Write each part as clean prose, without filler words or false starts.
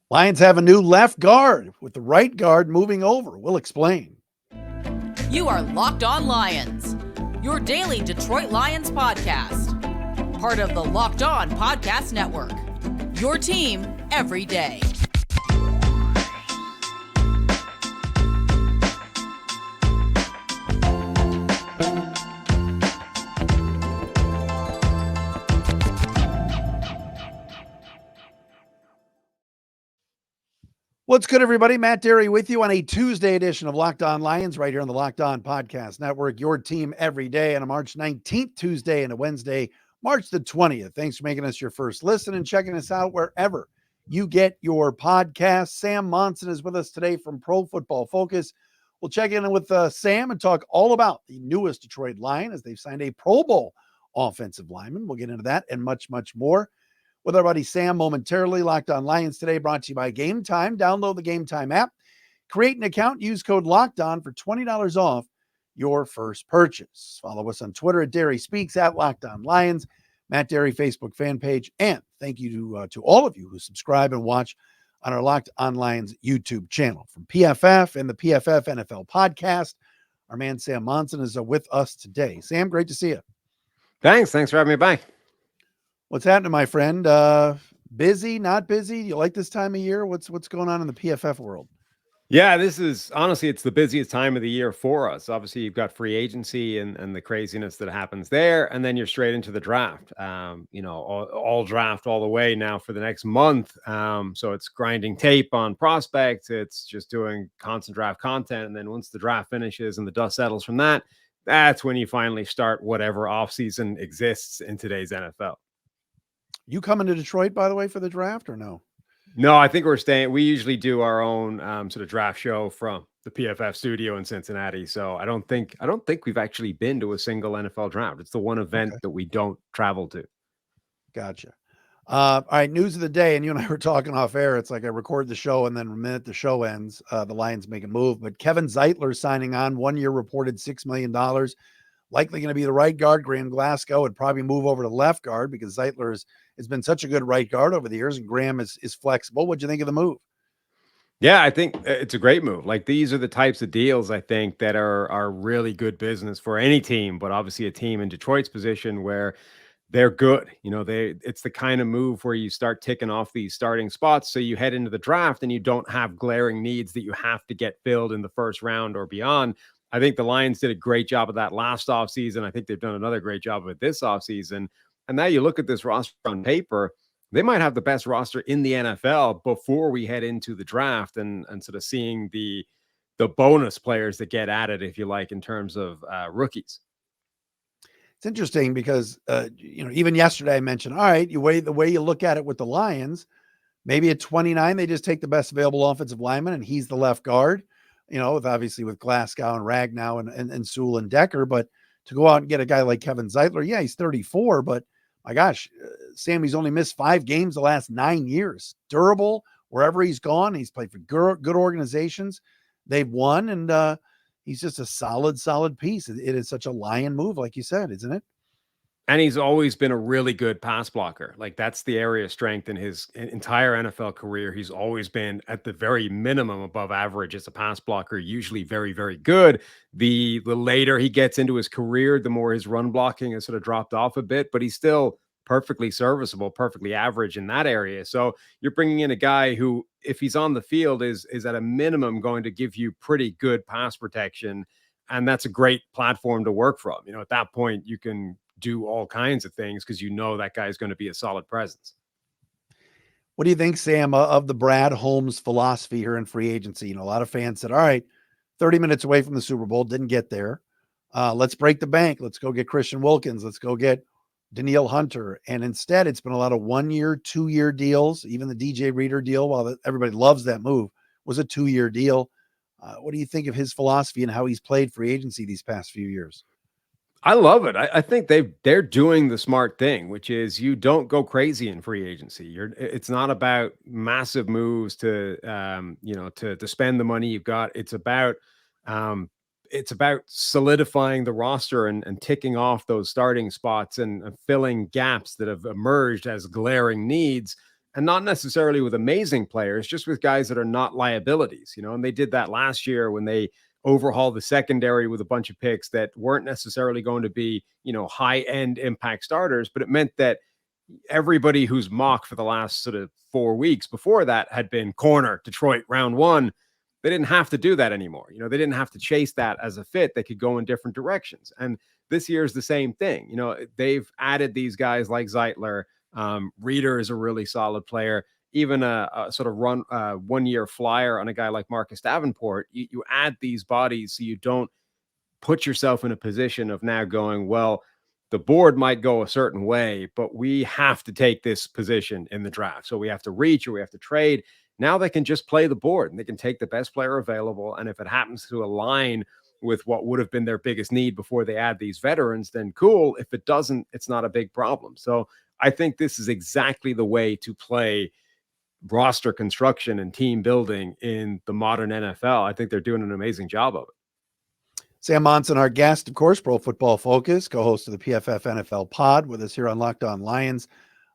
Lions have a new left guard with the right guard moving over. We'll explain. You are Locked On Lions, your daily Detroit Lions podcast. Part of the Locked On Podcast Network, your team every day. What's good, everybody? Matt Dery with you on a Tuesday edition of Locked On Lions right here on the Locked On Podcast Network, your team every day on a March 19th Tuesday and a Wednesday, March the 20th. Thanks for making us your first listen and checking us out wherever you get your podcast. Sam Monson is with us today from Pro Football Focus. We'll check in with Sam and talk all about the newest Detroit Lion as they've signed a Pro Bowl offensive lineman. We'll get into that and much, much more with our buddy Sam momentarily. Locked On Lions today brought to you by Gametime. Download the Gametime app, create an account, use code LOCKEDON for $20 off your first purchase. Follow us on Twitter at Dery Speaks, at Locked On Lions, Matt Dery Facebook fan page, and thank you to all of you who subscribe and watch on our Locked On Lions YouTube channel. From PFF and the PFF NFL podcast, our man Sam Monson is with us today. Sam, great to see you. Thanks for having me back. What's happening, my friend? Busy, not busy? You like this time of year? What's going on in the PFF world? Yeah, this is honestly, it's the busiest time of the year for us. Obviously, you've got free agency and the craziness that happens there, and then you're straight into the draft. All draft all the way now for the next month. So it's grinding tape on prospects. It's just doing constant draft content, and then once the draft finishes and the dust settles from that, that's when you finally start whatever offseason exists in today's NFL. You coming to Detroit, by the way, for the draft or no? No, I think we're staying. We usually do our own sort of draft show from the PFF studio in Cincinnati. So I don't think we've actually been to a single NFL draft. It's the one event that we don't travel to. Gotcha. All right, news of the day, and you and I were talking off air. It's like I record the show, and then the minute the show ends, the Lions make a move. But Kevin Zeitler signing on, 1 year, reported $6 million. Likely going to be the right guard. Graham Glasgow would probably move over to left guard because Zeitler has been such a good right guard over the years, and Graham is flexible. What'd you think of the move? Yeah, I think it's a great move. Like, these are the types of deals I think that are really good business for any team, but obviously a team in Detroit's position where they're good. It's the kind of move where you start ticking off these starting spots. So you head into the draft and you don't have glaring needs that you have to get filled in the first round or beyond. I think the Lions did a great job of that last offseason. I think they've done another great job of it this offseason. And now you look at this roster on paper, they might have the best roster in the NFL before we head into the draft and sort of seeing the bonus players that get added, if you like, in terms of rookies. It's interesting because, even yesterday I mentioned, all right, the way you look at it with the Lions, maybe at 29, they just take the best available offensive lineman and he's the left guard, with Glasgow and Ragnow and Sewell and Decker. But to go out and get a guy like Kevin Zeitler, yeah, he's 34, but my gosh, Sammy's only missed 5 games the last 9 years. Durable wherever he's gone. He's played for good organizations. They've won, and he's just a solid piece. It is such a Lion move, like you said, isn't it? And he's always been a really good pass blocker. Like, that's the area of strength in his entire NFL career. He's always been at the very minimum above average as a pass blocker, usually very, very good. The later he gets into his career, the more his run blocking has sort of dropped off a bit, but he's still perfectly serviceable, perfectly average in that area. So you're bringing in a guy who, if he's on the field, is at a minimum going to give you pretty good pass protection. And that's a great platform to work from. At that point, you can do all kinds of things because that guy is going to be a solid presence. What do you think, Sam, of the Brad Holmes philosophy here in free agency? A lot of fans said, all right, 30 minutes away from the Super Bowl, didn't get there. Let's break the bank. Let's go get Christian Wilkins. Let's go get Danielle Hunter. And instead, it's been a lot of 1 year, 2 year deals. Even the DJ Reader deal, while everybody loves that move, was a 2 year deal. What do you think of his philosophy and how he's played free agency these past few years? I love it. I think they're doing the smart thing, which is you don't go crazy in free agency. It's not about massive moves to spend the money you've got. It's about solidifying the roster and ticking off those starting spots and filling gaps that have emerged as glaring needs. and not necessarily with amazing players, just with guys that are not liabilities, and they did that last year when they overhauled the secondary with a bunch of picks that weren't necessarily going to be, high end impact starters, but it meant that everybody who's mocked for the last sort of 4 weeks before that had been corner Detroit round one. They didn't have to do that anymore. They didn't have to chase that as a fit. They could go in different directions. And this year is the same thing. They've added these guys like Zeitler. Reader is a really solid player. Even a sort of 1 year flyer on a guy like Marcus Davenport. You add these bodies so you don't put yourself in a position of now going, well, the board might go a certain way, but we have to take this position in the draft. So we have to reach or we have to trade. Now they can just play the board and they can take the best player available. And if it happens to align with what would have been their biggest need before they add these veterans, then cool. If it doesn't, it's not a big problem. So I think this is exactly the way to play roster construction and team building in the modern NFL. I think they're doing an amazing job of it. Sam Monson, our guest, of course, Pro Football Focus, co-host of the PFF NFL pod with us here on Locked On Lions.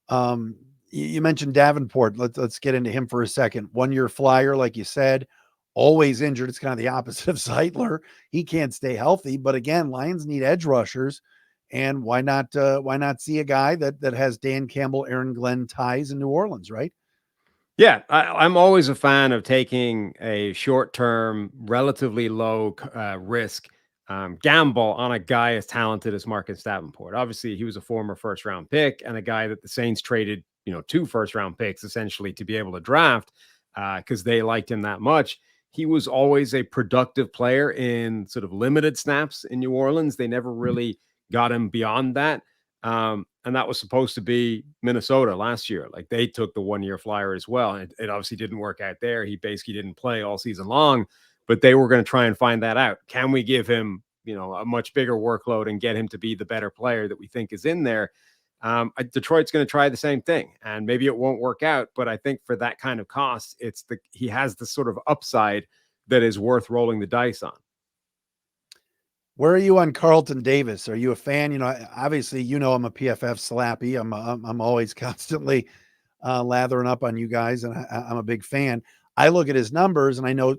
You mentioned Davenport. Let's get into him for a second. 1 year flyer, like you said, always injured. It's kind of the opposite of Zeitler. He can't stay healthy, but again, Lions need edge rushers. And why not see a guy that has Dan Campbell, Aaron Glenn ties in New Orleans, right? Yeah, I'm always a fan of taking a short-term, relatively low risk gamble on a guy as talented as Marcus Davenport. Obviously, he was a former first-round pick and a guy that the Saints traded, 2 first-round picks essentially to be able to draft because they liked him that much. He was always a productive player in sort of limited snaps in New Orleans. They never really got him beyond that. And that was supposed to be Minnesota last year. Like they took the 1 year flyer as well. And it obviously didn't work out there. He basically didn't play all season long, but they were going to try and find that out. Can we give him, a much bigger workload and get him to be the better player that we think is in there? Detroit's going to try the same thing and maybe it won't work out. But I think for that kind of cost, he has the sort of upside that is worth rolling the dice on. Where are you on Carlton Davis? Are you a fan? Obviously, I'm a PFF slappy. I'm always constantly lathering up on you guys, and I'm a big fan. I look at his numbers, and I know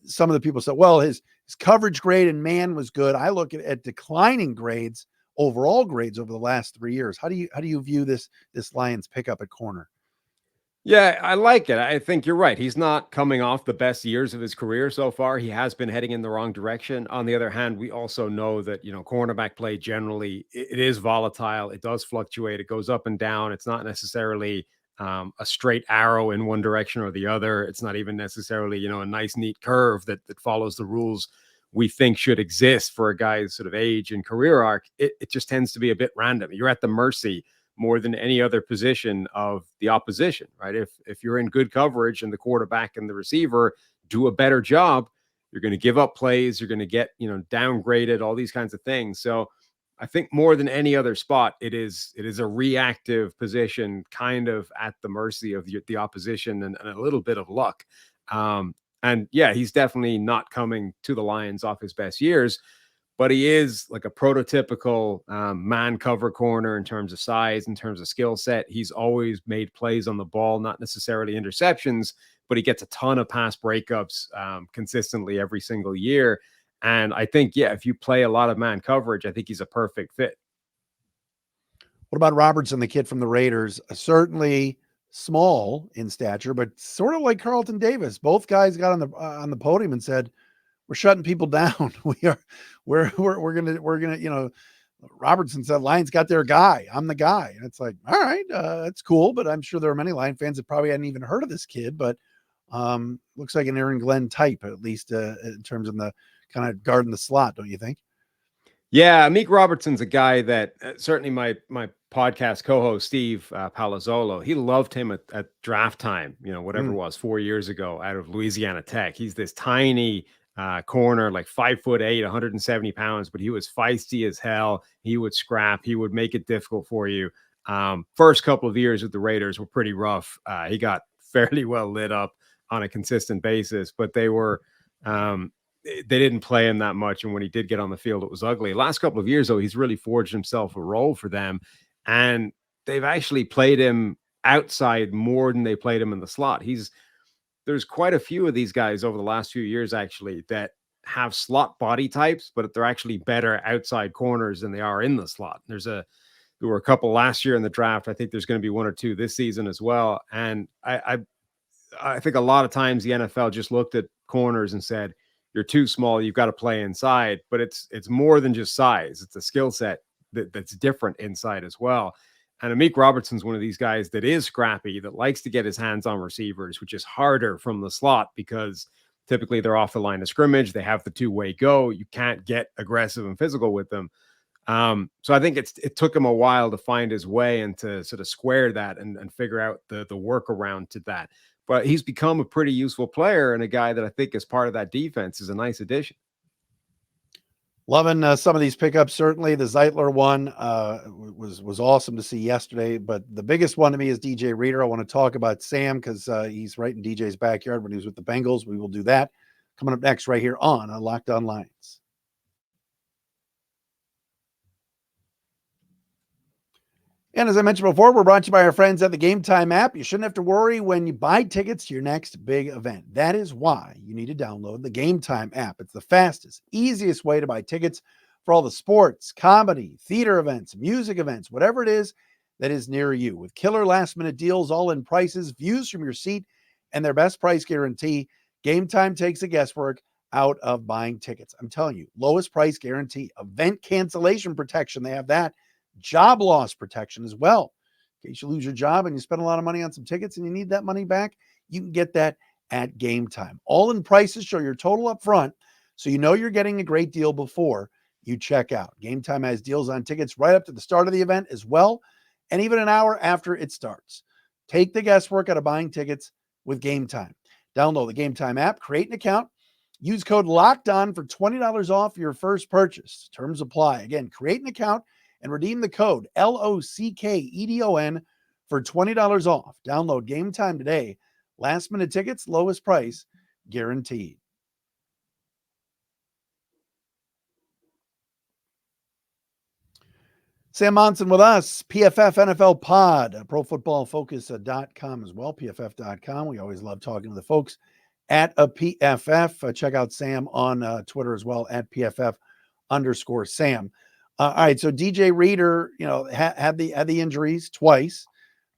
some of the people said, well, his coverage grade and man was good. I look at declining grades, overall grades over the last 3 years. How do you view this Lions pickup at corner? Yeah, I like it. I think you're right. He's not coming off the best years of his career so far. He has been heading in the wrong direction. On the other hand, we also know that, cornerback play generally, it is volatile. It does fluctuate. It goes up and down. It's not necessarily a straight arrow in one direction or the other. It's not even necessarily, a nice, neat curve that follows the rules we think should exist for a guy's sort of age and career arc. It just tends to be a bit random. You're at the mercy more than any other position of the opposition, right? If you're in good coverage and the quarterback and the receiver do a better job, you're going to give up plays, you're going to get, downgraded, all these kinds of things. So I think more than any other spot, it is a reactive position, kind of at the mercy of the opposition and a little bit of luck. And yeah, he's definitely not coming to the Lions off his best years, but he is like a prototypical man cover corner in terms of size, in terms of skill set. He's always made plays on the ball, not necessarily interceptions, but he gets a ton of pass breakups consistently every single year. And I think, yeah, if you play a lot of man coverage, I think he's a perfect fit. What about Robertson, the kid from the Raiders? Certainly small in stature, but sort of like Carlton Davis. Both guys got on the podium and said, we're shutting people down. We're gonna, Robertson said, Lions got their guy. I'm the guy. And it's like, all right, that's cool. But I'm sure there are many Lion fans that probably hadn't even heard of this kid, but looks like an Aaron Glenn type, at least in terms of the kind of guarding the slot. Don't you think? Yeah, Meek Robertson's a guy that certainly my podcast co-host Steve Palazzolo, he loved him at draft time, whatever it was 4 years ago out of Louisiana Tech. He's this tiny corner, like 5'8", 170 pounds, but he was feisty as hell. He would scrap. He would make it difficult for you. First couple of years with the Raiders were pretty rough. He got fairly well lit up on a consistent basis, but they didn't play him that much. And when he did get on the field, it was ugly. Last couple of years, though, he's really forged himself a role for them. And they've actually played him outside more than they played him in the slot. There's quite a few of these guys over the last few years, actually, that have slot body types, but they're actually better outside corners than they are in the slot. There were a couple last year in the draft. I think there's going to be one or two this season as well. And I think a lot of times the NFL just looked at corners and said, you're too small, you've got to play inside. But it's more than just size. It's a skill set that's different inside as well. And Amik Robertson's one of these guys that is scrappy, that likes to get his hands on receivers, which is harder from the slot because typically they're off the line of scrimmage. They have the two-way go. You can't get aggressive and physical with them. So I think it took him a while to find his way and to sort of square that and figure out the workaround to that. But he's become a pretty useful player, and a guy that I think is part of that defense is a nice addition. Loving some of these pickups. Certainly the Zeitler one was awesome to see yesterday, but the biggest one to me is DJ Reader. I want to talk about Sam because he's right in DJ's backyard when he was with the Bengals. We will do that coming up next right here on Locked On Lions. And as I mentioned before, we're brought to you by our friends at the Gametime app. You shouldn't have to worry when you buy tickets to your next big event. That is why you need to download the Gametime app. It's the fastest, easiest way to buy tickets for all the sports, comedy, theater events, music events, whatever it is that is near you. With killer last-minute deals, all-in prices, views from your seat, and their best price guarantee, Gametime takes the guesswork out of buying tickets. I'm telling you, lowest price guarantee, event cancellation protection, they have that. Job loss protection as well. In case you lose your job and you spend a lot of money on some tickets and you need that money back, you can get that at Gametime. All-in prices show your total up front, so you know you're getting a great deal before you check out. Gametime has deals on tickets right up to the start of the event as well, and even an hour after it starts. Take the guesswork out of buying tickets with Gametime. Download the Gametime app, create an account, use code LOCKEDON for $20 off your first purchase. Terms apply. Again, create an account and redeem the code LOCKEDON for $20 off. Download Gametime today. Last minute tickets, lowest price guaranteed. Sam Monson with us, PFF NFL Pod, ProFootballFocus.com as well, PFF.com. We always love talking to the folks at a PFF. Check out Sam on Twitter as well, at PFF_Sam. All right, so DJ Reader, had the injuries twice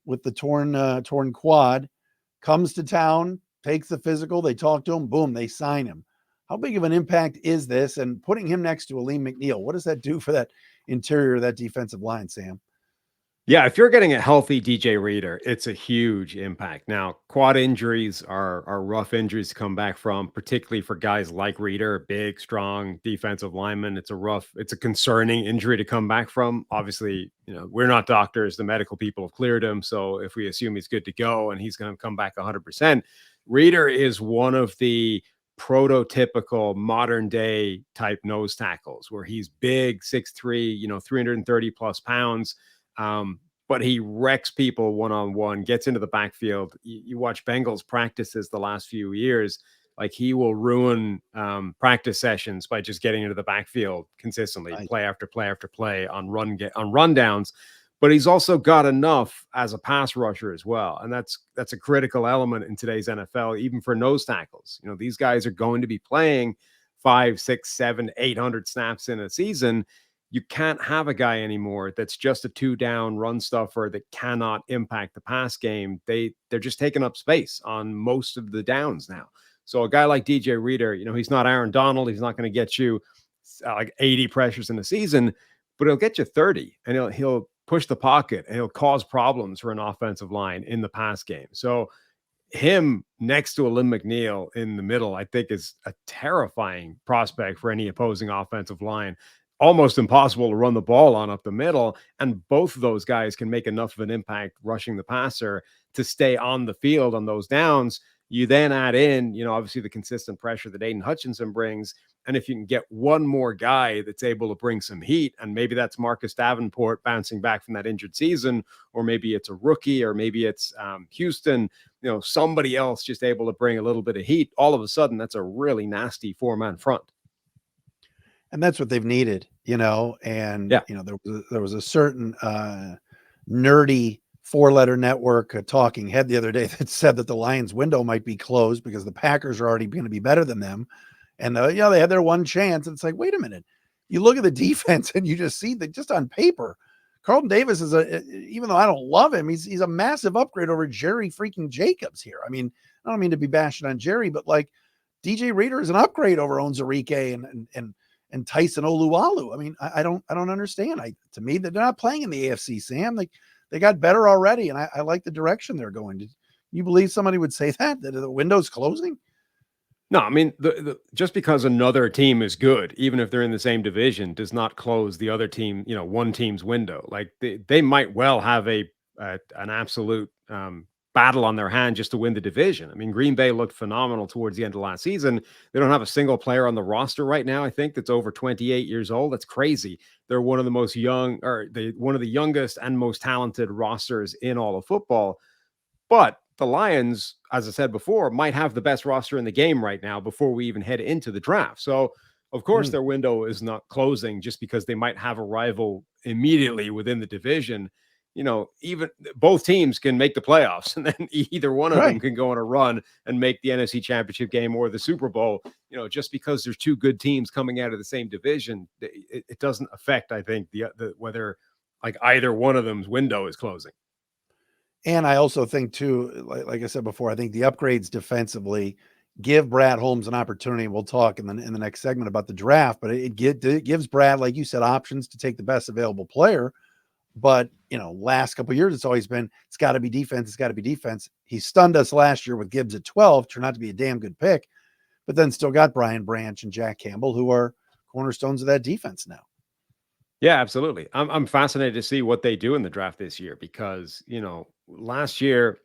with the torn quad, comes to town, takes the physical, they talk to him, boom, they sign him. How big of an impact is this? And putting him next to Aleem McNeil, what does that do for that interior of that defensive line, Sam? Yeah, if you're getting a healthy DJ Reader, it's a huge impact. Now, quad injuries are rough injuries to come back from, particularly for guys like Reader, big, strong defensive lineman. It's a concerning injury to come back from. Obviously, we're not doctors. The medical people have cleared him. So if we assume he's good to go and he's going to come back 100%, Reader is one of the prototypical modern day type nose tackles where he's big, 6'3", 330 plus pounds. But he wrecks people one-on-one, gets into the backfield. You watch Bengals practices the last few years, like he will ruin practice sessions by just getting into the backfield consistently, play after play after play on rundowns. But he's also got enough as a pass rusher as well. And that's a critical element in today's NFL, even for nose tackles. These guys are going to be playing 5, 6, 7, 800 snaps in a season. You can't have a guy anymore that's just a 2-down run stuffer that cannot impact the pass game. They're just taking up space on most of the downs now. So a guy like DJ Reader, he's not Aaron Donald. He's not going to get you like 80 pressures in a season, but he'll get you 30, and he'll push the pocket and he'll cause problems for an offensive line in the pass game. So him next to Aleem McNeil in the middle, I think, is a terrifying prospect for any opposing offensive line. Almost impossible to run the ball on up the middle. And both of those guys can make enough of an impact rushing the passer to stay on the field on those downs. You then add in, obviously the consistent pressure that Aiden Hutchinson brings. And if you can get one more guy that's able to bring some heat, and maybe that's Marcus Davenport bouncing back from that injured season, or maybe it's a rookie, or maybe it's Houston, somebody else just able to bring a little bit of heat, all of a sudden that's a really nasty 4-man front. And that's what they've needed, and, yeah. There was a certain nerdy four-letter network, a talking head the other day that said that the Lions window might be closed because the Packers are already going to be better than them. And, they had their one chance. And it's like, wait a minute. You look at the defense and you just see that just on paper, Carlton Davis is even though I don't love him, he's a massive upgrade over Jerry freaking Jacobs here. I mean, I don't mean to be bashing on Jerry, but like DJ Reader is an upgrade over Onwuzurike and Tyson Oluwalu. I mean, I don't understand. To me, they're not playing in the AFC, Sam. They got better already, and I like the direction they're going. Did you believe somebody would say that the window's closing? No, I mean, just because another team is good, even if they're in the same division, does not close the other team, one team's window. Like they might well have an absolute battle on their hand just to win the division. I mean, Green Bay looked phenomenal towards the end of last season. They don't have a single player on the roster right now, I think, that's over 28 years old. That's crazy. They're one of the most one of the youngest and most talented rosters in all of football. But the Lions, as I said before, might have the best roster in the game right now before we even head into the draft. So, of course, their window is not closing just because they might have a rival immediately within the division. Even both teams can make the playoffs, and then either one of them can go on a run and make the NFC Championship game or the Super Bowl. Just because there's two good teams coming out of the same division, it doesn't affect, I think, the whether like either one of them's window is closing. And I also think too, like I said before, I think the upgrades defensively give Brad Holmes an opportunity. We'll talk in the next segment about the draft, but it gives Brad, like you said, options to take the best available player. But last couple of years, it's always been, it's got to be defense. It's got to be defense. He stunned us last year with Gibbs at 12, turned out to be a damn good pick, but then still got Brian Branch and Jack Campbell, who are cornerstones of that defense now. Yeah, absolutely. I'm fascinated to see what they do in the draft this year because, last year,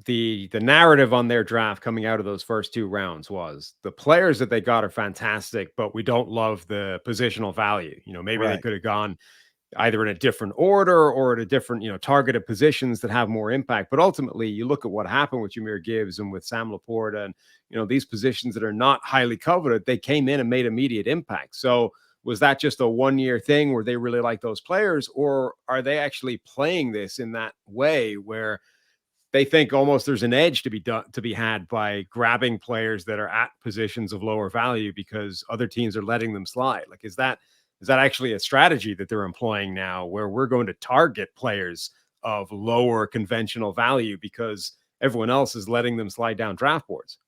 the narrative on their draft coming out of those first two rounds was the players that they got are fantastic, but we don't love the positional value. Maybe they could have gone either in a different order or at a different, targeted positions that have more impact. But ultimately, you look at what happened with Jahmyr Gibbs and with Sam Laporta and, these positions that are not highly coveted, they came in and made immediate impact. So was that just a one-year thing where they really like those players, or are they actually playing this in that way where they think almost there's an edge to be had by grabbing players that are at positions of lower value because other teams are letting them slide? Like, is that actually a strategy that they're employing now where we're going to target players of lower conventional value because everyone else is letting them slide down draft boards?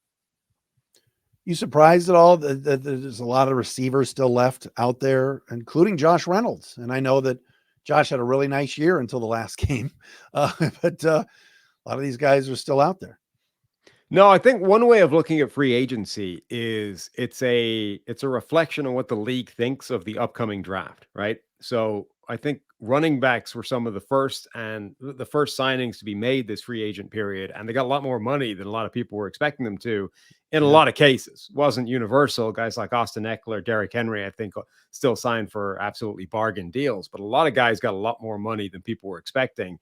You surprised at all that there's a lot of receivers still left out there, including Josh Reynolds? And I know that Josh had a really nice year until the last game, but a lot of these guys are still out there. No, I think one way of looking at free agency is it's a reflection on what the league thinks of the upcoming draft, right? So I think running backs were some of the first signings to be made this free agent period, and they got a lot more money than a lot of people were expecting them to. In a lot of cases, wasn't universal. Guys like Austin Eckler, Derrick Henry, I think still signed for absolutely bargain deals, but a lot of guys got a lot more money than people were expecting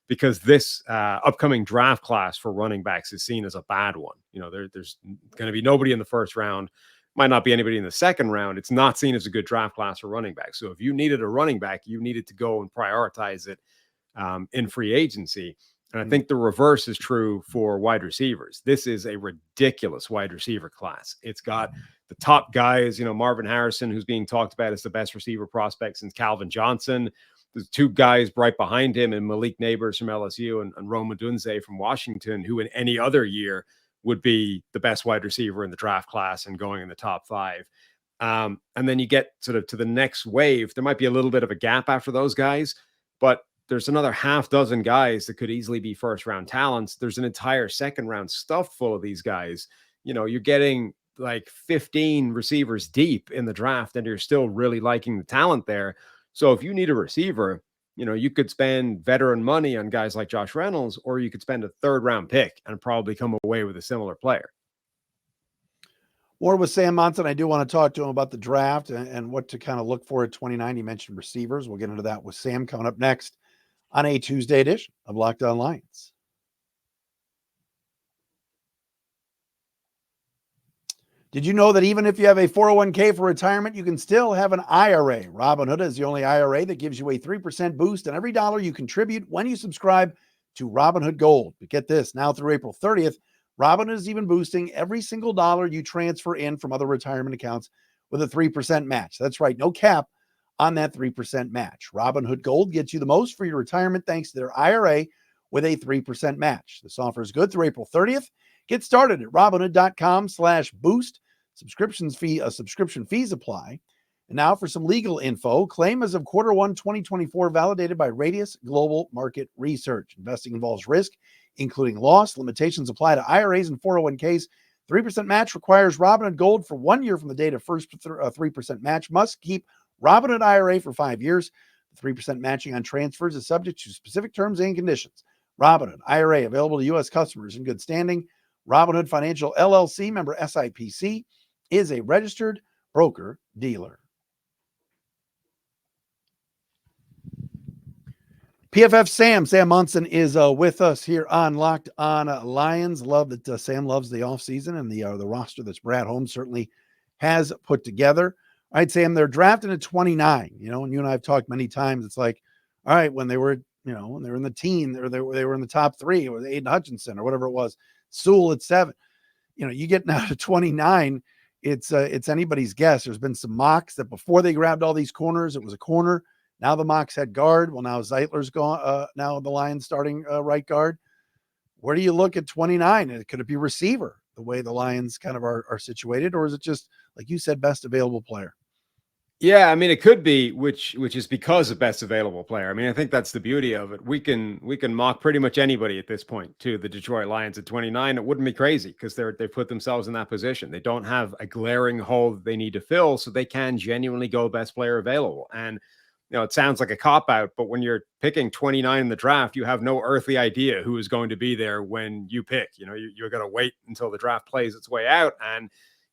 because this upcoming draft class for running backs is seen as a bad one. There's going to be nobody in the first round, might not be anybody in the second round. It's not seen as a good draft class for running backs. So if you needed a running back, you needed to go and prioritize it in free agency. And I think the reverse is true for wide receivers. This is a ridiculous wide receiver class. It's got the top guys, Marvin Harrison, who's being talked about as the best receiver prospect since Calvin Johnson. There's two guys right behind him, and Malik Neighbors from LSU and Rome Odunze from Washington, who in any other year would be the best wide receiver in the draft class and going in the top 5. And then you get sort of to the next wave. There might be a little bit of a gap after those guys, but there's another half dozen guys that could easily be first round talents. There's an entire second round stuffed full of these guys. You're getting like 15 receivers deep in the draft and you're still really liking the talent there. So if you need a receiver, you could spend veteran money on guys like Josh Reynolds, or you could spend a third round pick and probably come away with a similar player. More with Sam Monson. I do want to talk to him about the draft and what to kind of look for at 29. He mentioned receivers. We'll get into that with Sam coming up next on a Tuesday edition of Locked On Lions. Did you know that even if you have a 401k for retirement, you can still have an IRA? Robinhood is the only IRA that gives you a 3% boost on every dollar you contribute when you subscribe to Robinhood Gold. But get this, now through April 30th, Robinhood is even boosting every single dollar you transfer in from other retirement accounts with a 3% match. That's right, no cap on that 3% match. Robinhood Gold gets you the most for your retirement thanks to their IRA with a 3% match. This offer is good through April 30th. Get started at Robinhood.com/boost. Subscription fees apply. And now for some legal info. Claim as of Q1 2024 validated by Radius Global Market Research. Investing involves risk, including loss. Limitations apply to IRAs and 401ks. 3% match requires Robinhood Gold for 1 year from the date of first 3% match. Must keep Robinhood IRA for 5 years. The 3% matching on transfers is subject to specific terms and conditions. Robinhood IRA available to U.S. customers in good standing. Robinhood Financial LLC, member SIPC, is a registered broker-dealer. PFF Sam Monson is with us here on Locked On Lions. Love that Sam loves the offseason and the roster that Brad Holmes certainly has put together. All right, Sam, they're drafting at 29, and you and I have talked many times. It's like, all right, when they were, when they were in the teen, they were in the top 3, it was Aiden Hutchinson or whatever it was, Sewell at 7. You get now to 29, it's anybody's guess. There's been some mocks that before they grabbed all these corners, it was a corner. Now the mocks had guard. Well, now Zeitler's gone. Now the Lions starting right guard. Where do you look at 29? Could it be receiver the way the Lions kind of are situated, or is it just like you said, best available player? Yeah, I mean, it could be, which is because of best available player. I mean, I think that's the beauty of it. We can mock pretty much anybody at this point to the Detroit Lions at 29. It wouldn't be crazy because they've put themselves in that position. They don't have a glaring hole that they need to fill, so they can genuinely go best player available. And it sounds like a cop-out, but when you're picking 29 in the draft, you have no earthly idea who is going to be there when you pick. You're going to wait until the draft plays its way out, and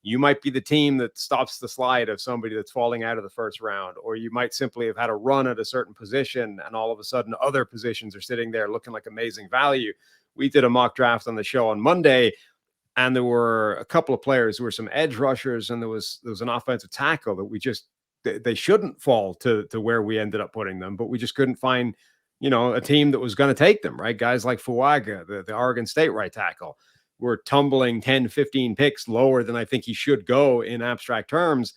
you might be the team that stops the slide of somebody that's falling out of the first round, or you might simply have had a run at a certain position, and all of a sudden other positions are sitting there looking like amazing value. We did a mock draft on the show on Monday, and there were a couple of players who were some edge rushers, and there was an offensive tackle that they shouldn't fall to where we ended up putting them, but we just couldn't find, a team that was going to take them, right? Guys like Fuaga, the Oregon State right tackle, were tumbling 10, 15 picks lower than I think he should go in abstract terms.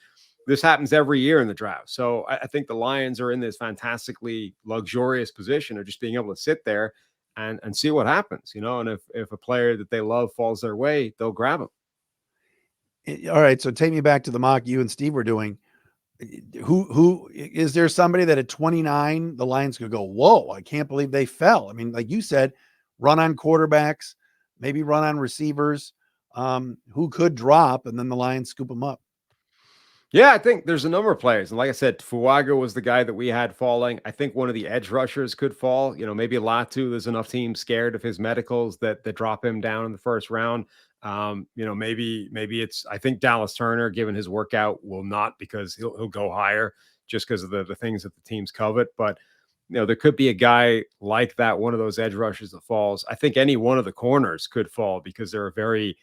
This happens every year in the draft. So I think the Lions are in this fantastically luxurious position of just being able to sit there and see what happens, and if a player that they love falls their way, they'll grab him. All right. So take me back to the mock you and Steve were doing. Who is there somebody that at 29 the Lions could go, whoa, I can't believe they fell? I mean, like you said, run on quarterbacks, maybe run on receivers, who could drop and then the Lions scoop them up. Yeah, I think there's a number of players. And like I said, Fuaga was the guy that we had falling. I think one of the edge rushers could fall. Maybe Latu. There's enough teams scared of his medicals that drop him down in the first round. Maybe it's, I think Dallas Turner, given his workout, will not, because he'll go higher just because of the things that the teams covet. But, there could be a guy like that, one of those edge rushers that falls. I think any one of the corners could fall because they're a very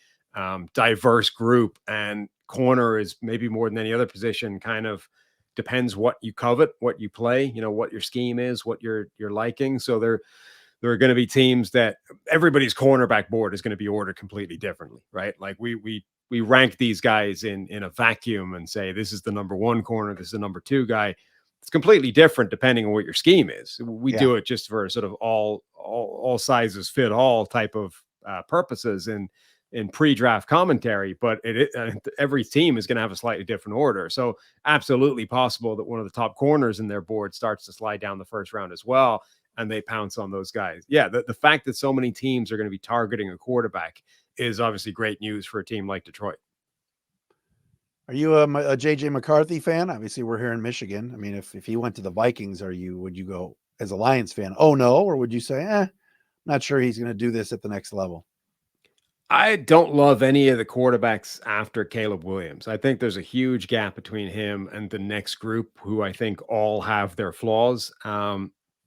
diverse group, and corner is maybe more than any other position kind of depends what you covet, what you play, what your scheme is, what you're liking. So there are going to be teams that everybody's cornerback board is going to be ordered completely differently, right? Like we rank these guys in a vacuum and say, this is the number 1 corner, this is the number 2 guy. It's completely different depending on what your scheme is. We do it just for sort of all sizes fit all type of purposes in pre-draft commentary, but every team is going to have a slightly different order. So absolutely possible that one of the top corners in their board starts to slide down the first round as well, and they pounce on those guys. Yeah, the fact that so many teams are going to be targeting a quarterback is obviously great news for a team like Detroit. Are you a JJ McCarthy fan? Obviously, we're here in Michigan. I mean, if he went to the Vikings, would you go as a Lions fan? Oh no, or would you say, not sure he's going to do this at the next level? I don't love any of the quarterbacks after Caleb Williams. I think there's a huge gap between him and the next group, who I think all have their flaws.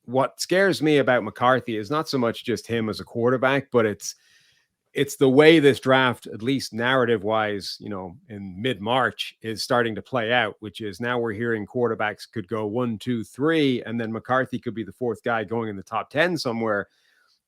What scares me about McCarthy is not so much just him as a quarterback, but it's the way this draft, at least narrative wise, in mid-March, is starting to play out, which is now we're hearing quarterbacks could go 1, 2, 3, and then McCarthy could be the 4th guy going in the top 10 somewhere.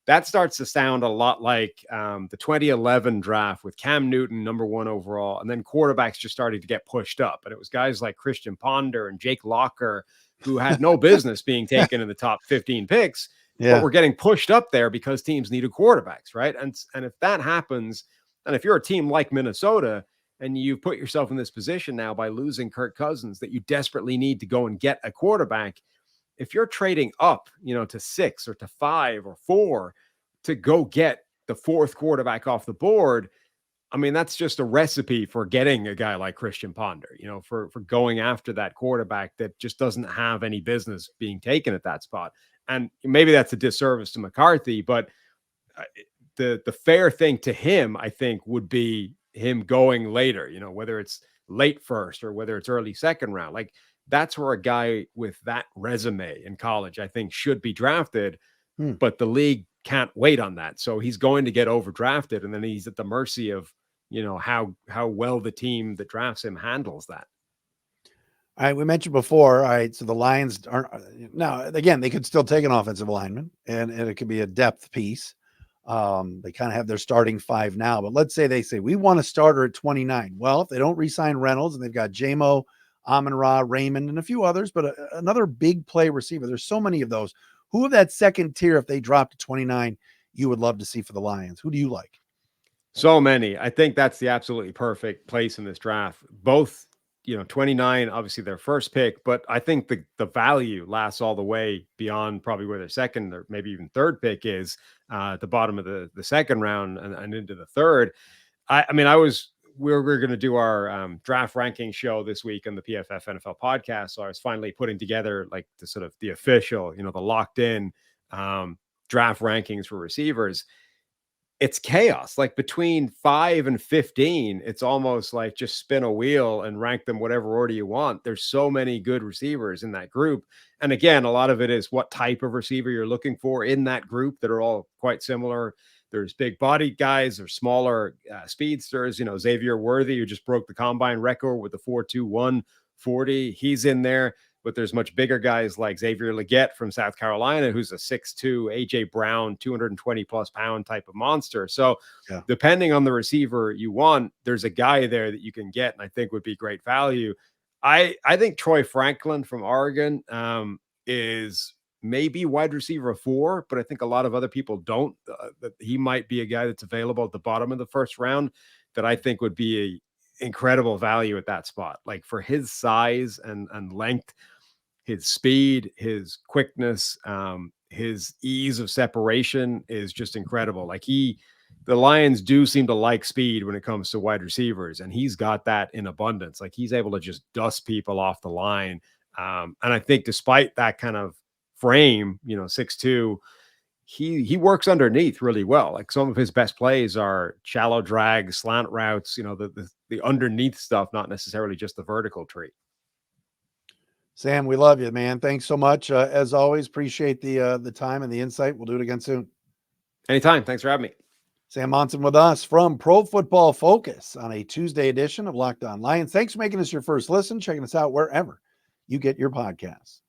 that starts to sound a lot like the 2011 draft with Cam Newton, number 1 overall, and then quarterbacks just started to get pushed up. And it was guys like Christian Ponder and Jake Locker who had no business being taken in the top 15 picks, but were getting pushed up there because teams needed quarterbacks, right? And if that happens, and if you're a team like Minnesota and you put yourself in this position now by losing Kirk Cousins that you desperately need to go and get a quarterback, if you're trading up, to 6 or to 5 or 4 to go get the 4th quarterback off the board, I mean, that's just a recipe for getting a guy like Christian Ponder, for going after that quarterback that just doesn't have any business being taken at that spot. And maybe that's a disservice to McCarthy, but the fair thing to him, I think, would be him going later, whether it's late first or whether it's early second round. Like, that's where a guy with that resume in college, I think, should be drafted, but the league can't wait on that. So he's going to get overdrafted, and then he's at the mercy of, how well the team that drafts him handles that. All right, we mentioned before, all right, so the Lions aren't now, again, they could still take an offensive lineman, and it could be a depth piece. They kind of have their starting 5 now, but let's say they say, we want a starter at 29. Well, if they don't re-sign Reynolds and they've got J-Mo, Amon-Ra, Raymond, and a few others, but another big play receiver. There's so many of those. Who of that second tier, if they drop to 29, you would love to see for the Lions? Who do you like? So many. I think that's the absolutely perfect place in this draft. Both, 29, obviously their first pick, but I think the value lasts all the way beyond probably where their second or maybe even third pick is, at the bottom of the second round and into the third. We're going to do our draft ranking show this week on the PFF NFL podcast. So I was finally putting together like the sort of the official, the locked in draft rankings for receivers. It's chaos. Like between 5 and 15, it's almost like just spin a wheel and rank them whatever order you want. There's so many good receivers in that group. And again, a lot of it is what type of receiver you're looking for in that group that are all quite similar. There's big bodied guys, there's smaller speedsters, Xavier Worthy, who just broke the combine record with the 4.21 40. He's in there, but there's much bigger guys like Xavier Legette from South Carolina, who's a 6'2", AJ Brown, 220 plus pound type of monster. So depending on the receiver you want, there's a guy there that you can get, and I think would be great value. I think Troy Franklin from Oregon is maybe wide receiver 4, but I think a lot of other people don't. That he might be a guy that's available at the bottom of the first round that I think would be a incredible value at that spot. Like for his size and length, his speed, his quickness, his ease of separation is just incredible. Like the Lions do seem to like speed when it comes to wide receivers, and he's got that in abundance. Like he's able to just dust people off the line. And I think despite that kind of frame, 6'2", he works underneath really well. Like some of his best plays are shallow drags, slant routes, the underneath stuff, not necessarily just the vertical tree. Sam, we love you, man. Thanks so much. As always, appreciate the time and the insight. We'll do it again soon. Anytime. Thanks for having me. Sam Monson with us from Pro Football Focus on a Tuesday edition of Locked On Lions. Thanks for making us your first listen. Checking us out wherever you get your podcasts.